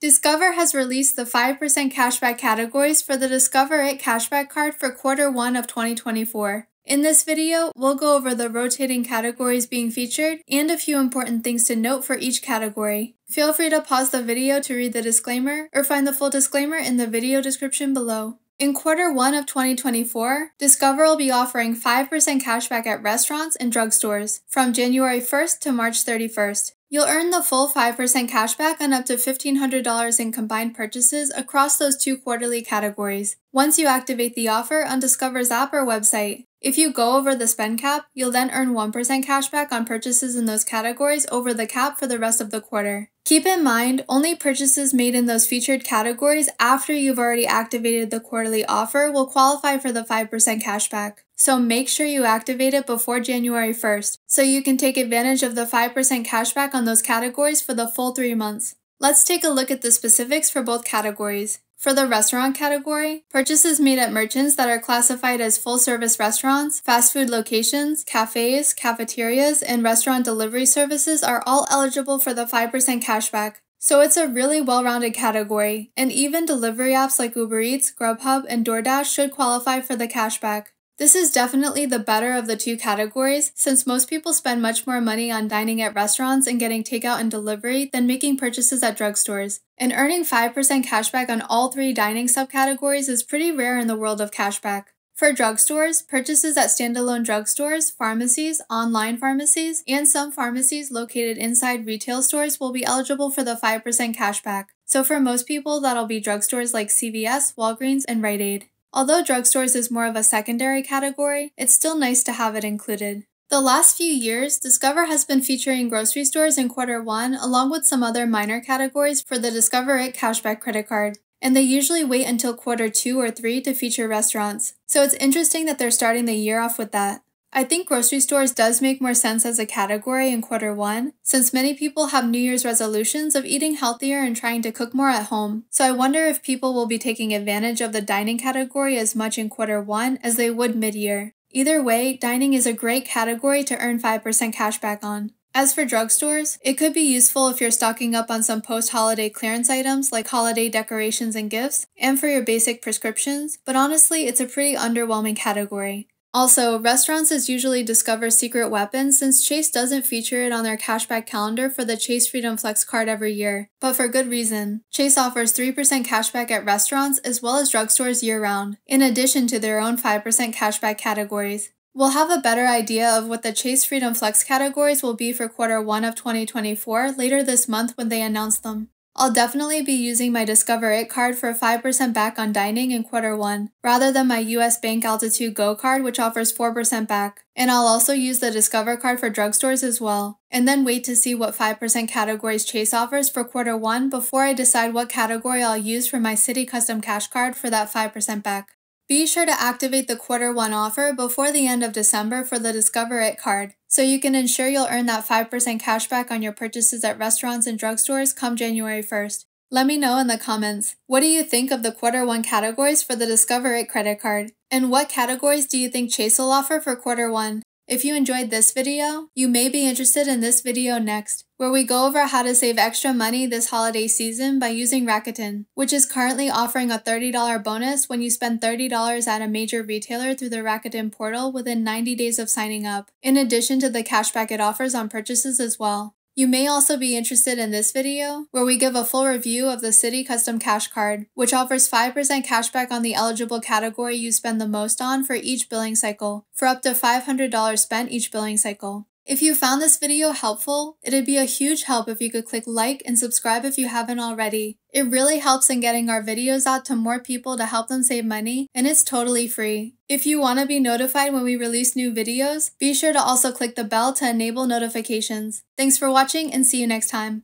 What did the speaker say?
Discover has released the 5% cashback categories for the Discover It Cashback Card for Q1 of 2024. In this video, we'll go over the rotating categories being featured and a few important things to note for each category. Feel free to pause the video to read the disclaimer or find the full disclaimer in the video description below. In Q1 of 2024, Discover will be offering 5% cashback at restaurants and drugstores from January 1st to March 31st. You'll earn the full 5% cashback on up to $1,500 in combined purchases across those two quarterly categories, once you activate the offer on Discover's app or website. If you go over the spend cap, you'll then earn 1% cashback on purchases in those categories over the cap for the rest of the quarter. Keep in mind, only purchases made in those featured categories after you've already activated the quarterly offer will qualify for the 5% cashback. So make sure you activate it before January 1st, so you can take advantage of the 5% cashback on those categories for the full 3 months. Let's take a look at the specifics for both categories. For the restaurant category, purchases made at merchants that are classified as full-service restaurants, fast food locations, cafes, cafeterias, and restaurant delivery services are all eligible for the 5% cashback. So it's a really well-rounded category, and even delivery apps like Uber Eats, Grubhub, and DoorDash should qualify for the cashback. This is definitely the better of the two categories, since most people spend much more money on dining at restaurants and getting takeout and delivery than making purchases at drugstores. And earning 5% cashback on all three dining subcategories is pretty rare in the world of cashback. For drugstores, purchases at standalone drugstores, pharmacies, online pharmacies, and some pharmacies located inside retail stores will be eligible for the 5% cashback. So for most people, that'll be drugstores like CVS, Walgreens, and Rite Aid. Although drugstores is more of a secondary category, it's still nice to have it included. The last few years, Discover has been featuring grocery stores in Q1 along with some other minor categories for the Discover It Cashback credit card. And they usually wait until Q2 or 3 to feature restaurants. So it's interesting that they're starting the year off with that. I think grocery stores does make more sense as a category in Q1, since many people have New Year's resolutions of eating healthier and trying to cook more at home. So I wonder if people will be taking advantage of the dining category as much in Q1 as they would mid-year. Either way, dining is a great category to earn 5% cashback on. As for drugstores, it could be useful if you're stocking up on some post-holiday clearance items like holiday decorations and gifts, and for your basic prescriptions, but honestly, it's a pretty underwhelming category. Also, restaurants is usually Discover's secret weapon since Chase doesn't feature it on their cashback calendar for the Chase Freedom Flex card every year, but for good reason. Chase offers 3% cashback at restaurants as well as drugstores year-round, in addition to their own 5% cashback categories. We'll have a better idea of what the Chase Freedom Flex categories will be for Q1 of 2024 later this month when they announce them. I'll definitely be using my Discover It card for 5% back on dining in Q1, rather than my US Bank Altitude Go card which offers 4% back. And I'll also use the Discover card for drugstores as well, and then wait to see what 5% categories Chase offers for Q1 before I decide what category I'll use for my Citi Custom Cash card for that 5% back. Be sure to activate the Q1 offer before the end of December for the Discover It card, so you can ensure you'll earn that 5% cashback on your purchases at restaurants and drugstores come January 1st. Let me know in the comments, what do you think of the Q1 categories for the Discover It credit card? And what categories do you think Chase will offer for Q1? If you enjoyed this video, you may be interested in this video next, where we go over how to save extra money this holiday season by using Rakuten, which is currently offering a $30 bonus when you spend $30 at a major retailer through the Rakuten portal within 90 days of signing up, in addition to the cashback it offers on purchases as well. You may also be interested in this video, where we give a full review of the Citi Custom Cash card, which offers 5% cashback on the eligible category you spend the most on for each billing cycle, for up to $500 spent each billing cycle. If you found this video helpful, it'd be a huge help if you could click like and subscribe if you haven't already. It really helps in getting our videos out to more people to help them save money, and it's totally free. If you want to be notified when we release new videos, be sure to also click the bell to enable notifications. Thanks for watching and see you next time.